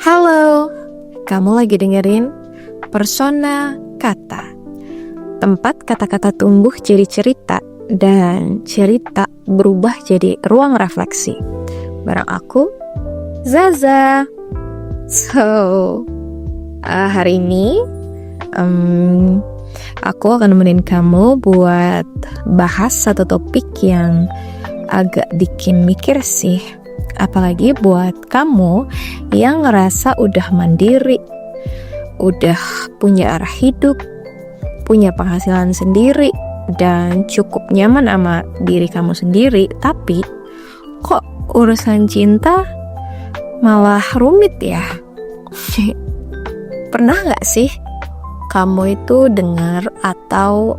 Halo, kamu lagi dengerin Persona Kata, tempat kata-kata tumbuh jadi cerita dan cerita berubah jadi ruang refleksi. Bareng aku, Zaza. Hari ini aku akan nemenin kamu buat bahas satu topik yang agak bikin mikir sih. Apalagi buat kamu yang ngerasa udah mandiri, udah punya arah hidup, punya penghasilan sendiri, dan cukup nyaman sama diri kamu sendiri. Tapi kok urusan cinta malah rumit ya? Pernah gak sih kamu itu dengar atau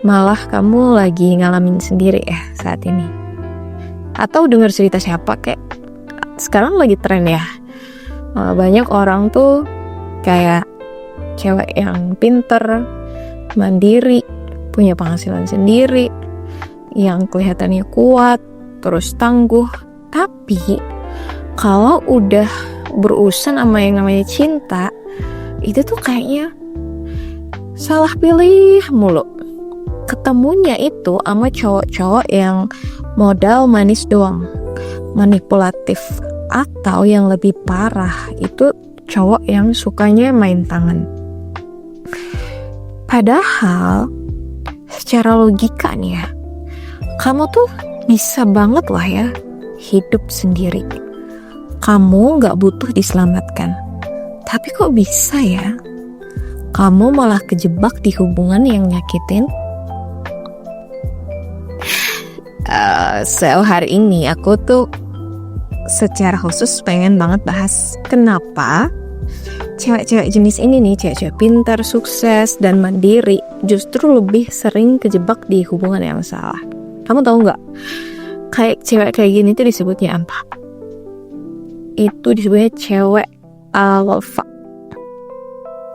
malah kamu lagi ngalamin sendiri ya saat ini? Atau dengar cerita siapa, kayak sekarang lagi tren ya, banyak orang tuh kayak cewek yang pinter, mandiri, punya penghasilan sendiri, yang kelihatannya kuat, terus tangguh. Tapi kalau udah berurusan sama yang namanya cinta, itu tuh kayaknya salah pilih mulu. Ketemunya itu sama cowok-cowok yang modal manis doang, manipulatif, atau yang lebih parah itu cowok yang sukanya main tangan. Padahal secara logika nih ya, kamu tuh bisa banget lah ya hidup sendiri. Kamu gak butuh diselamatkan. Tapi kok bisa ya kamu malah kejebak di hubungan yang nyakitin? Hari ini aku tuh secara khusus pengen banget bahas kenapa cewek-cewek jenis ini nih, cewek-cewek pintar, sukses, dan mandiri justru lebih sering kejebak di hubungan yang salah. Kamu tahu nggak? Kayak cewek kayak gini tuh disebutnya apa? Itu disebutnya cewek alpha.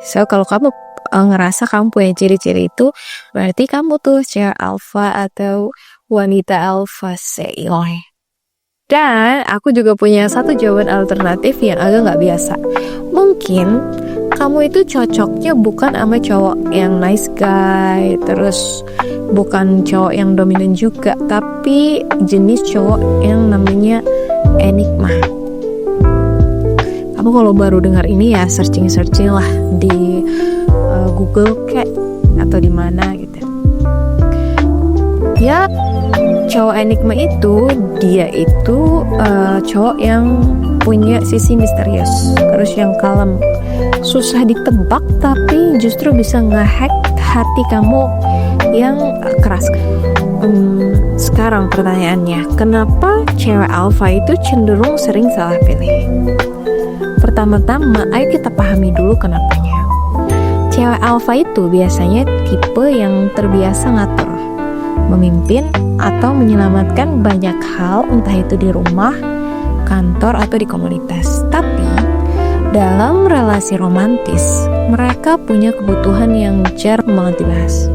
So kalau kamu ngerasa kamu punya ciri-ciri itu, berarti kamu tuh cewek alpha atau wanita alpha sale. Dan aku juga punya satu jawaban alternatif yang agak gak biasa. Mungkin kamu itu cocoknya bukan sama cowok yang nice guy, terus bukan cowok yang dominan juga, tapi jenis cowok yang namanya enigma. Kamu kalau baru dengar ini ya searching lah di Google kayak atau di mana gitu. Ya, cowok enigma itu dia itu cowok yang punya sisi misterius, terus yang kalem, susah ditebak, tapi justru bisa ngehack hati kamu yang keras. Sekarang pertanyaannya, kenapa cewek alpha itu cenderung sering salah pilih? Pertama-tama, ayo kita pahami dulu kenapanya. Cewek alpha itu biasanya tipe yang terbiasa ngatur, memimpin, atau menyelamatkan banyak hal, entah itu di rumah, kantor, atau di komunitas. Tapi dalam relasi romantis, mereka punya kebutuhan yang jarang banget dibahas.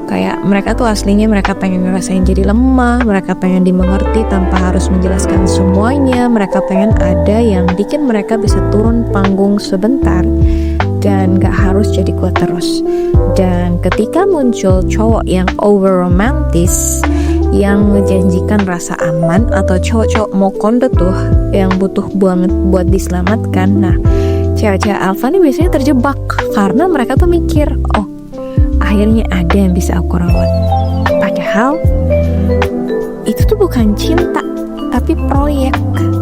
Kayak mereka tuh aslinya mereka pengen ngerasain jadi lemah, mereka pengen dimengerti tanpa harus menjelaskan semuanya, mereka pengen ada yang bikin mereka bisa turun panggung sebentar dan gak harus jadi kuat terus. Dan ketika muncul cowok yang over romantis, yang menjanjikan rasa aman, atau cowok-cowok mau kondo tuh yang butuh banget buat diselamatkan, nah cewek-cewek alpha nih biasanya terjebak karena mereka tuh mikir, oh akhirnya ada yang bisa aku rawat. Padahal itu tuh bukan cinta, tapi proyek.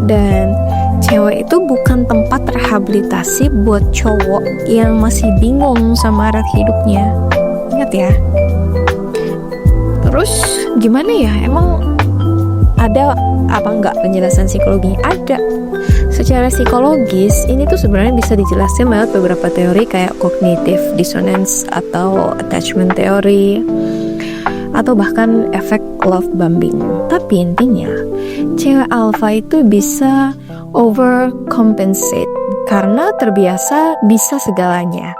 Dan cewek itu bukan tempat rehabilitasi buat cowok yang masih bingung sama arah hidupnya. Ingat ya. Terus gimana ya? Emang ada apa enggak penjelasan psikologinya? Ada. Secara psikologis ini tuh sebenarnya bisa dijelaskan lewat beberapa teori kayak cognitive dissonance atau attachment theory, atau bahkan efek love bombing. Tapi intinya cewek alpha itu bisa overcompensate karena terbiasa bisa segalanya.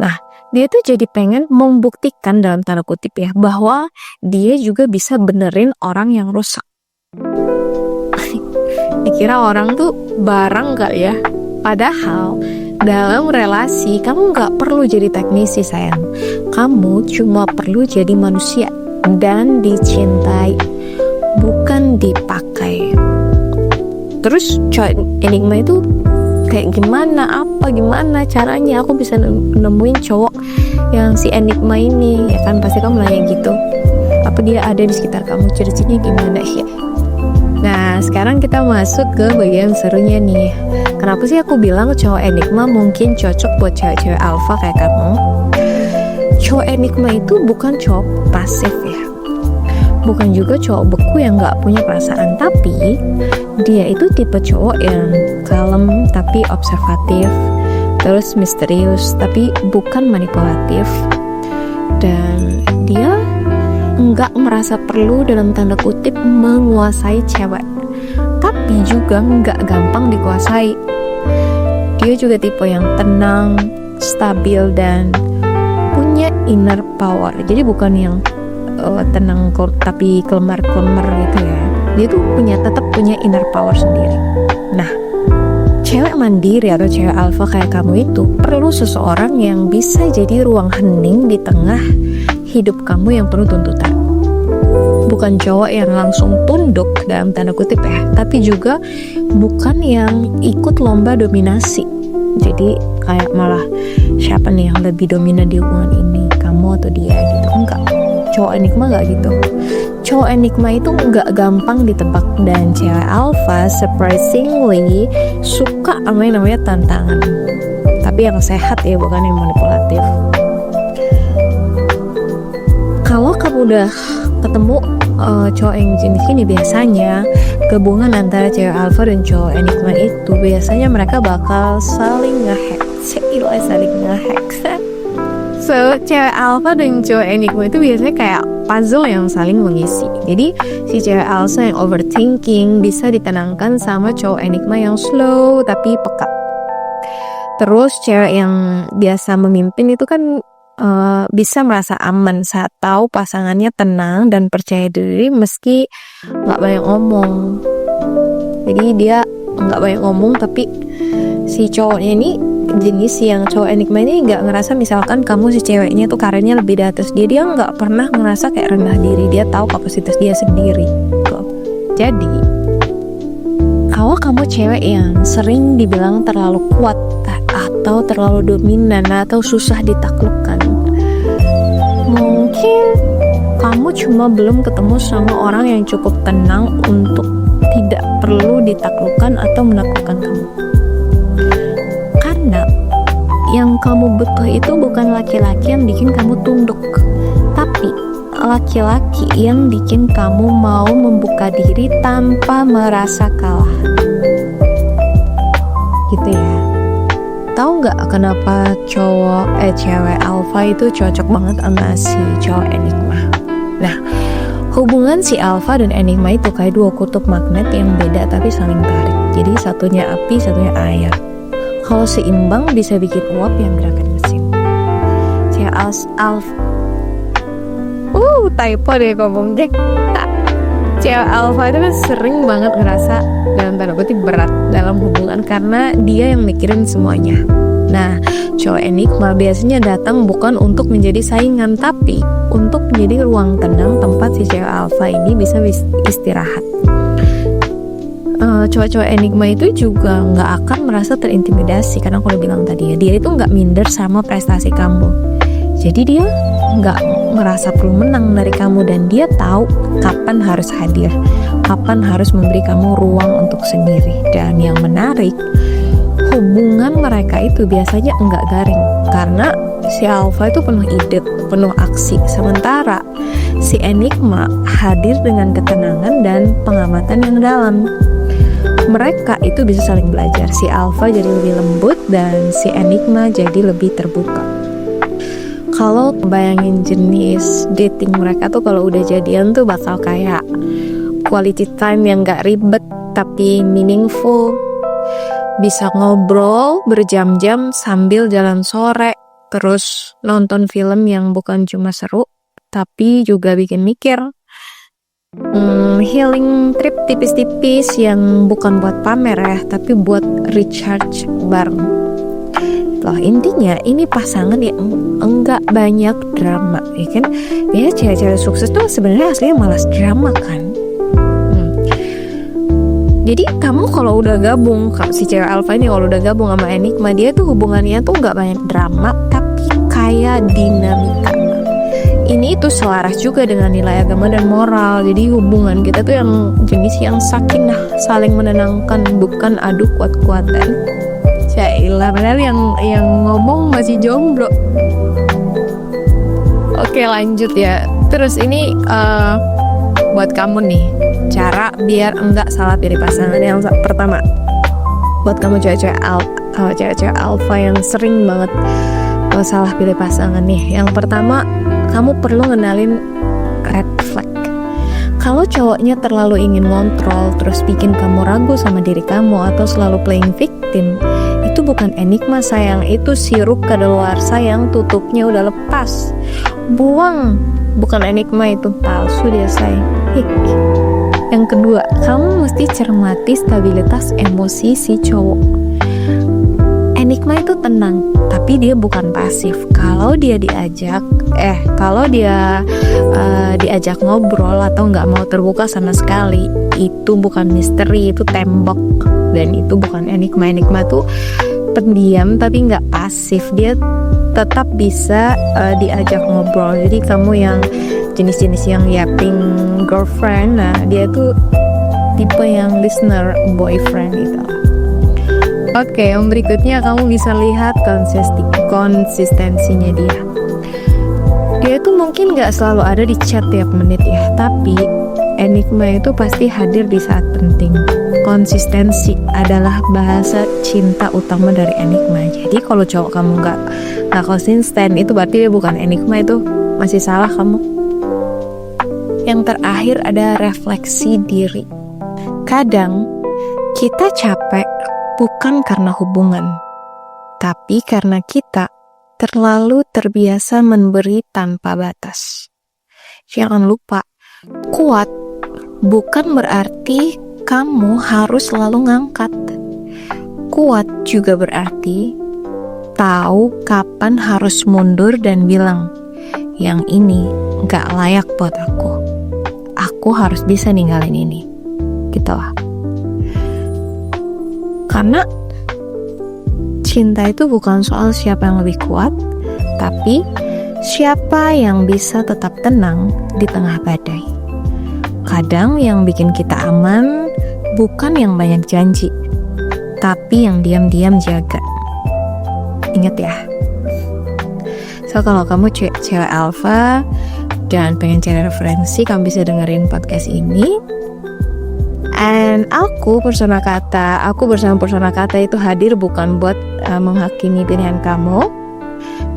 Nah, dia tuh jadi pengen membuktikan dalam tanda kutip ya, bahwa dia juga bisa benerin orang yang rusak. dikira orang tuh barang kali ya. Padahal dalam relasi kamu nggak perlu jadi teknisi sayang. Kamu cuma perlu jadi manusia dan dicintai, bukan dipakai. Terus cowok enigma itu kayak gimana caranya aku bisa nemuin cowok yang si enigma ini, ya kan? Pasti kamu nanya gitu, apa dia ada di sekitar kamu, ciri-cirinya gimana ya? Nah, sekarang kita masuk ke bagian serunya nih. Kenapa sih aku bilang cowok enigma mungkin cocok buat cewek-cewek alpha kayak kamu? Cowok enigma itu bukan cowok pasif ya, bukan juga cowok beku yang gak punya perasaan, tapi dia itu tipe cowok yang kalem tapi observatif, terus misterius tapi bukan manipulatif, dan dia nggak merasa perlu dalam tanda kutip menguasai cewek, tapi juga nggak gampang dikuasai. Dia juga tipe yang tenang, stabil, dan punya inner power. Jadi bukan yang tenang tapi kelemar-kelemar gitu ya. Dia tuh tetap punya inner power sendiri. Nah, cewek mandiri atau cewek alpha kayak kamu itu perlu seseorang yang bisa jadi ruang hening di tengah hidup kamu yang penuh tuntutan. Bukan cowok yang langsung tunduk dalam tanda kutip ya, tapi juga bukan yang ikut lomba dominasi. Jadi kayak malah siapa nih yang lebih dominan di hubungan ini, kamu atau dia gitu. Enggak, cowok enigma nggak gitu. Cowok enigma itu nggak gampang ditebak, dan cewek alpha surprisingly suka sama yang namanya tantangan, tapi yang sehat ya, bukan yang manipulatif. Kalau kamu udah ketemu cowok yang jenis ini, biasanya gabungan antara cewek alpha dan cowok enigma itu biasanya mereka bakal saling nge-hack. Saling nge-hack. So, cewek alpha dan cowok enigma itu biasanya kayak puzzle yang saling mengisi. Jadi, si cewek alpha yang overthinking bisa ditenangkan sama cowok enigma yang slow tapi peka. Terus, cewek yang biasa memimpin itu kan bisa merasa aman saat tahu pasangannya tenang dan percaya diri meski nggak banyak ngomong. Jadi dia nggak banyak ngomong, tapi si cowoknya ini jenis yang cowok enigma ini nggak ngerasa misalkan kamu si ceweknya tuh karirnya lebih di atas dia nggak pernah ngerasa kayak rendah diri. Dia tahu kapasitas dia sendiri gitu. Jadi kalau kamu cewek yang sering dibilang terlalu kuat atau terlalu dominan atau susah ditaklukkan, mungkin kamu cuma belum ketemu sama orang yang cukup tenang untuk tidak perlu ditaklukkan atau menaklukkan kamu. Karena yang kamu butuh itu bukan laki-laki yang bikin kamu tunduk, tapi laki-laki yang bikin kamu mau membuka diri tanpa merasa kalah. Gitu ya. Tahu nggak kenapa cewek alpha itu cocok banget sama si cowok enigma? Nah, hubungan si alpha dan enigma itu kayak dua kutub magnet yang beda tapi saling tarik. Jadi satunya api, satunya air. Kalau seimbang bisa bikin uap yang gerakan mesin. Cewek alpha, typo deh ngomong deh. Cewek alpha itu kan sering banget ngerasa dalam tanda kutip berat dalam hubungan karena dia yang mikirin semuanya. Nah, cowok enigma biasanya datang bukan untuk menjadi saingan, tapi untuk menjadi ruang tenang tempat si cewek alpha ini bisa istirahat. Cowok-cowok enigma itu juga nggak akan merasa terintimidasi karena aku udah bilang tadi ya, dia itu nggak minder sama prestasi kamu. Jadi dia nggak merasa perlu menang dari kamu, dan dia tahu kapan harus hadir, kapan harus memberi kamu ruang untuk sendiri. Dan yang menarik, hubungan mereka itu biasanya enggak garing karena si alpha itu penuh ide, penuh aksi, sementara si enigma hadir dengan ketenangan dan pengamatan yang dalam. Mereka itu bisa saling belajar. Si alpha jadi lebih lembut dan si enigma jadi lebih terbuka. Kalau bayangin jenis dating mereka tuh kalau udah jadian tuh bakal kayak quality time yang gak ribet tapi meaningful. Bisa ngobrol berjam-jam sambil jalan sore, terus nonton film yang bukan cuma seru tapi juga bikin mikir. healing trip tipis-tipis yang bukan buat pamer ya, tapi buat recharge bareng. Loh, intinya ini pasangan yang enggak banyak drama, ya kan? Ya cewek-cewek sukses tuh sebenarnya aslinya malas drama kan. Jadi kamu kalau udah gabung, si cewek alpha ini kalau udah gabung sama Enigma, dia tuh hubungannya tuh nggak banyak drama, tapi kayak dinamika. Ini tuh selaras juga dengan nilai agama dan moral. Jadi hubungan kita tuh yang jenis yang sakinah, saling menenangkan, bukan adu kuat-kuatan. Cailah, padahal yang ngomong masih jomblo. Oke, lanjut ya. Terus ini buat kamu nih, cara biar enggak salah pilih pasangan. Yang pertama, buat kamu cewek-cewek alpha yang sering banget salah pilih pasangan nih. Yang pertama, kamu perlu ngenalin red flag. Kalau cowoknya terlalu ingin ngontrol, terus bikin kamu ragu sama diri kamu, atau selalu playing victim, itu bukan Enigma sayang, itu sirup kadaluarsa yang tutupnya udah lepas. Buang, bukan Enigma, itu palsu dia sayang. Yang kedua, kamu mesti cermati stabilitas emosi si cowok. Enigma itu tenang, tapi dia bukan pasif. Kalau dia diajak ngobrol atau nggak mau terbuka sama sekali, itu bukan misteri, itu tembok. Dan itu bukan Enigma. Enigma tuh pendiam tapi nggak pasif, dia tetap bisa diajak ngobrol. Jadi kamu yang jenis-jenis yang yapping girlfriend, nah dia tuh tipe yang listener boyfriend gitu. Oke, yang berikutnya kamu bisa lihat konsistensinya dia. Dia tuh mungkin gak selalu ada di chat tiap menit ya, tapi Enigma itu pasti hadir di saat penting. Konsistensi adalah bahasa cinta utama dari Enigma. Jadi kalau cowok kamu gak konsisten, itu berarti dia bukan Enigma, itu masih salah kamu. Yang terakhir ada refleksi diri. Kadang kita capek bukan karena hubungan, tapi karena kita terlalu terbiasa memberi tanpa batas. Jangan lupa, kuat bukan berarti kamu harus selalu ngangkat. Kuat juga berarti tahu kapan harus mundur dan bilang, yang ini gak layak buat aku. Aku harus bisa ninggalin ini. Gitu lah. Karena cinta itu bukan soal siapa yang lebih kuat, tapi siapa yang bisa tetap tenang di tengah badai. Kadang yang bikin kita aman bukan yang banyak janji, tapi yang diam-diam jaga. Ingat ya. So kalau kamu cewek alpha dan pengen cari referensi, kamu bisa dengerin podcast ini. And aku bersama Persona Kata itu hadir bukan buat menghakimi pilihan kamu,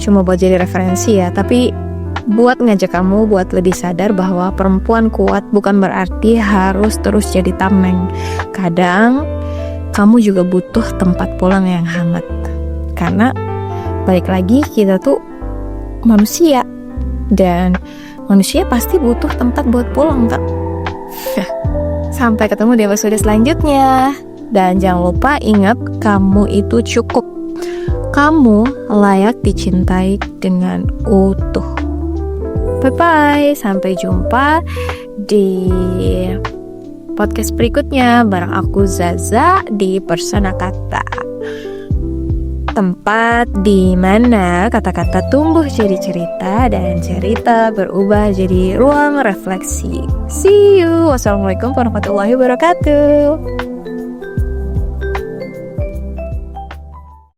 cuma buat jadi referensi ya, tapi buat ngajak kamu buat lebih sadar bahwa perempuan kuat bukan berarti harus terus jadi tameng. Kadang kamu juga butuh tempat pulang yang hangat. Karena balik lagi, kita tuh manusia, dan manusia pasti butuh tempat buat pulang, tak? Sampai ketemu di episode selanjutnya. Dan jangan lupa ingat, kamu itu cukup. Kamu layak dicintai dengan utuh. Bye-bye. Sampai jumpa di podcast berikutnya bareng aku Zaza di Persona Kata. Tempat di mana kata-kata tumbuh jadi cerita dan cerita berubah jadi ruang refleksi. See you. Wassalamualaikum warahmatullahi wabarakatuh.